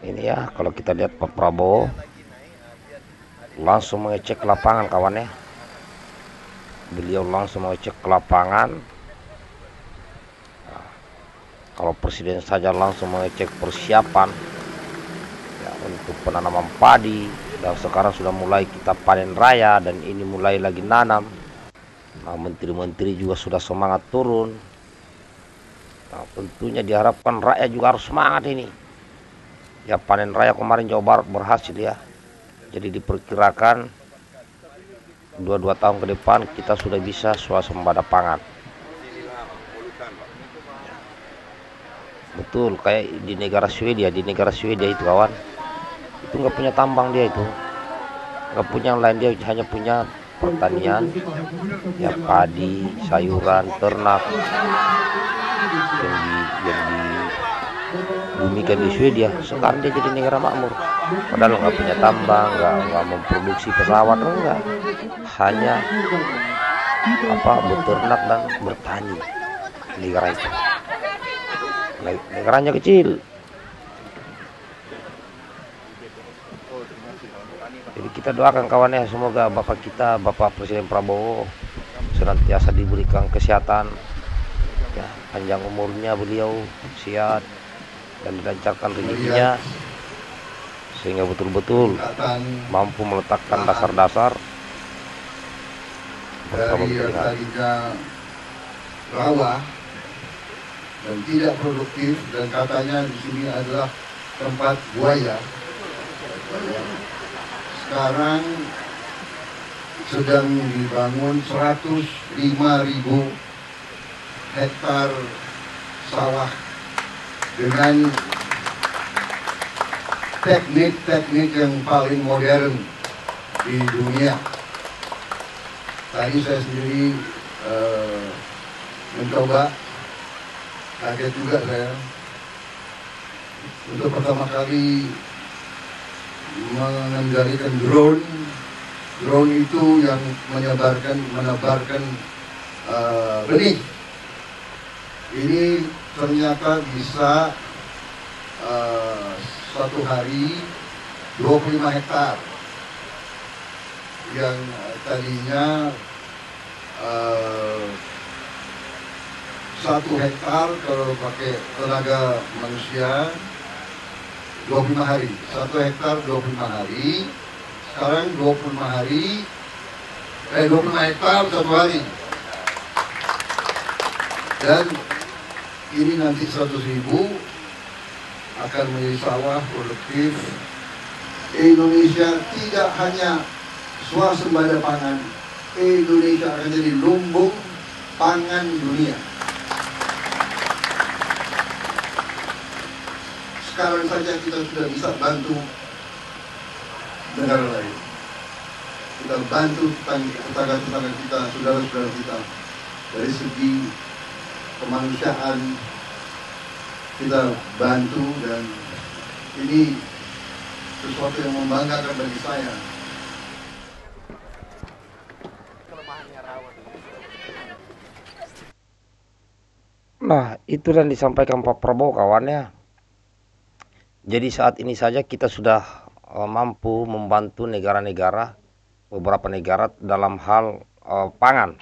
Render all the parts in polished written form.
Ini ya, kalau kita lihat Pak Prabowo langsung mengecek lapangan kawannya. Beliau langsung mengecek ke lapangan. Kalau presiden saja langsung mengecek persiapan ya, untuk penanaman padi, dan sekarang sudah mulai kita panen raya dan ini mulai lagi nanam. Nah, menteri-menteri juga sudah semangat turun. Nah, tentunya diharapkan rakyat juga harus semangat ini. Ya, panen raya kemarin Jawa Barat berhasil ya. Jadi diperkirakan 2 tahun ke depan kita sudah bisa swasembada pangan. Betul, kayak di negara Swedia. Di negara Swedia itu kawan, itu nggak punya tambang, dia itu nggak punya yang lain, dia hanya punya pertanian ya, padi, sayuran, ternak yang dibumikan di Swedia. Sekarang dia jadi negara makmur, padahal nggak punya tambang, nggak memproduksi pesawat, enggak, hanya beternak dan bertani. Negara itu negaranya kecil. Jadi kita doakan kawannya, semoga Bapak Presiden Prabowo senantiasa diberikan kesehatan ya, panjang umurnya, beliau sehat dan dilancarkan rezekinya sehingga betul-betul mampu meletakkan dasar-dasar dari yang tadinya rawa dan tidak produktif, dan katanya di sini adalah tempat buaya, sekarang sedang dibangun 105.000 hektar sawah dengan teknik-teknik yang paling modern di dunia. Tadi saya sendiri mencoba, kaget juga saya. Untuk pertama kali mengendalikan drone itu yang menebarkan benih. Ini ternyata bisa satu hari 25 hektar yang tadinya 1 hektar kalau pakai tenaga manusia 25 hari. 1 hektar 25 hari. Sekarang 25 hektar 1 hari. Dan ini nanti 100.000 akan menjadi sawah produktif. Indonesia tidak hanya swasembada pangan, Indonesia akan jadi lumbung pangan dunia. Sekarang saja kita sudah bisa bantu negara lain. Kita bantu tetangga-tetangga kita, saudara-saudara kita. Dari segi kemanusiaan kita bantu, dan ini sesuatu yang membanggakan bagi saya. Nah, itu yang disampaikan Pak Prabowo kawannya. Jadi saat ini saja kita sudah mampu membantu beberapa negara dalam hal pangan.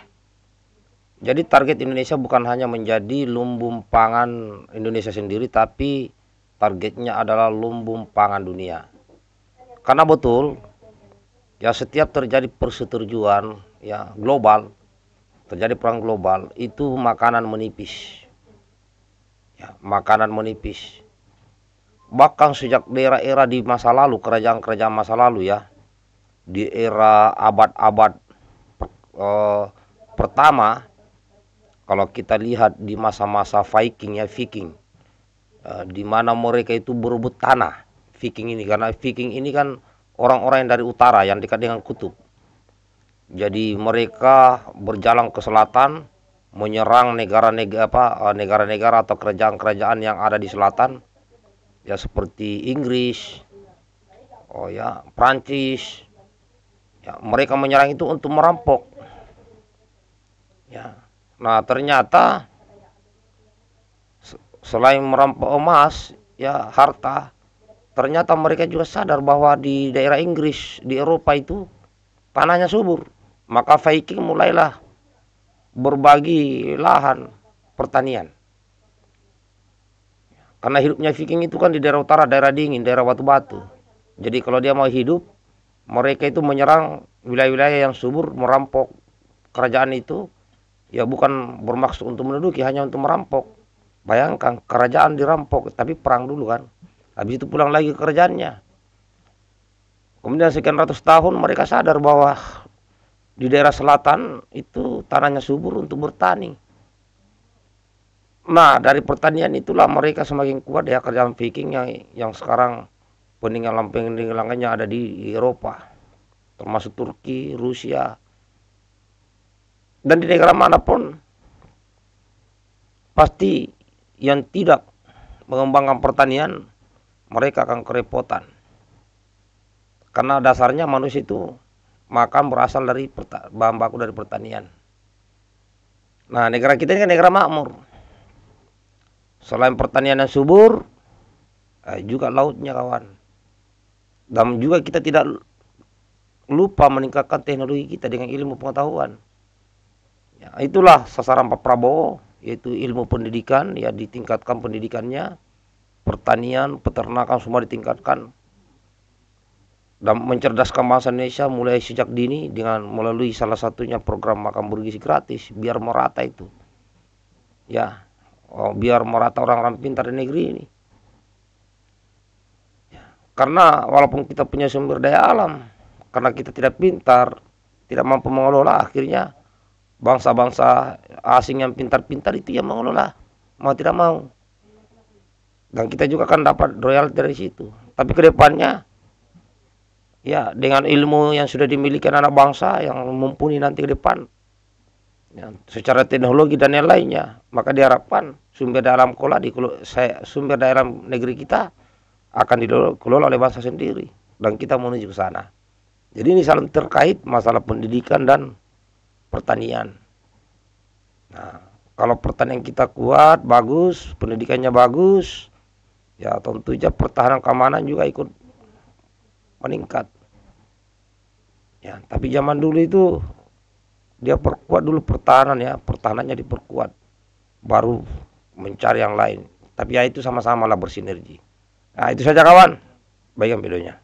Jadi target Indonesia bukan hanya menjadi lumbung pangan Indonesia sendiri, tapi targetnya adalah lumbung pangan dunia. Karena betul, ya setiap terjadi persetujuan ya global, terjadi perang global, itu makanan menipis. Ya, makanan menipis. Bahkan sejak era-era di masa lalu, kerajaan-kerajaan masa lalu ya, di era abad-abad pertama, kalau kita lihat di masa-masa Viking, di mana mereka itu berebut tanah. Viking ini, karena Viking ini kan orang-orang yang dari utara, yang dekat dengan kutub. Jadi mereka berjalan ke selatan, menyerang negara-negara atau kerajaan-kerajaan yang ada di selatan, ya seperti Inggris, Prancis. Ya, mereka menyerang itu untuk merampok. Ya. Nah, ternyata selain merampok emas, ya harta, ternyata mereka juga sadar bahwa di daerah Inggris, di Eropa itu tanahnya subur. Maka Viking mulailah berbagi lahan pertanian. Karena hidupnya Viking itu kan di daerah utara, daerah dingin, daerah batu-batu. Jadi kalau dia mau hidup, mereka itu menyerang wilayah-wilayah yang subur, merampok kerajaan itu. Ya bukan bermaksud untuk menduduki, hanya untuk merampok. Bayangkan kerajaan dirampok, tapi perang dulu kan. Habis itu pulang lagi ke kerajaannya. Kemudian sekian ratus tahun mereka sadar bahwa di daerah selatan itu tanahnya subur untuk bertani. Nah, dari pertanian itulah mereka semakin kuat ya, kerajaan Viking yang sekarang peninggalan-peninggalannya ada di Eropa, termasuk Turki, Rusia, dan di negara manapun pasti yang tidak mengembangkan pertanian mereka akan kerepotan. Karena dasarnya manusia itu makan berasal dari bahan baku dari pertanian. Nah, negara kita ini kan negara makmur. Selain pertanian yang subur, juga lautnya kawan. Dan juga kita tidak lupa meningkatkan teknologi kita dengan ilmu pengetahuan. Ya, itulah sasaran Pak Prabowo, yaitu ilmu pendidikan, ya ditingkatkan pendidikannya, pertanian, peternakan semua ditingkatkan. Dan mencerdaskan bangsa Indonesia mulai sejak dini dengan melalui salah satunya program makan bergizi gratis, biar merata itu. Ya. Biar merata orang-orang pintar di negeri ini. Karena walaupun kita punya sumber daya alam, karena kita tidak pintar, tidak mampu mengelola, akhirnya bangsa-bangsa asing yang pintar-pintar itu yang mengelola, mau tidak mau. Dan kita juga akan dapat royalti dari situ. Tapi kedepannya, ya dengan ilmu yang sudah dimiliki anak bangsa yang mumpuni nanti ke depan, ya, secara teknologi dan yang lainnya, maka diharapkan sumber daya alam sumber daya alam negeri kita akan dikelola oleh bangsa sendiri dan kita menuju ke sana. Jadi ini saling terkait masalah pendidikan dan pertanian. Nah, kalau pertanian kita kuat, bagus, pendidikannya bagus, ya tentu saja pertahanan keamanan juga ikut meningkat. Ya, tapi zaman dulu itu dia perkuat dulu pertahanan ya, pertahanannya diperkuat, baru mencari yang lain. Tapi ya itu sama-sama lah bersinergi. Nah itu saja kawan, baikkan videonya.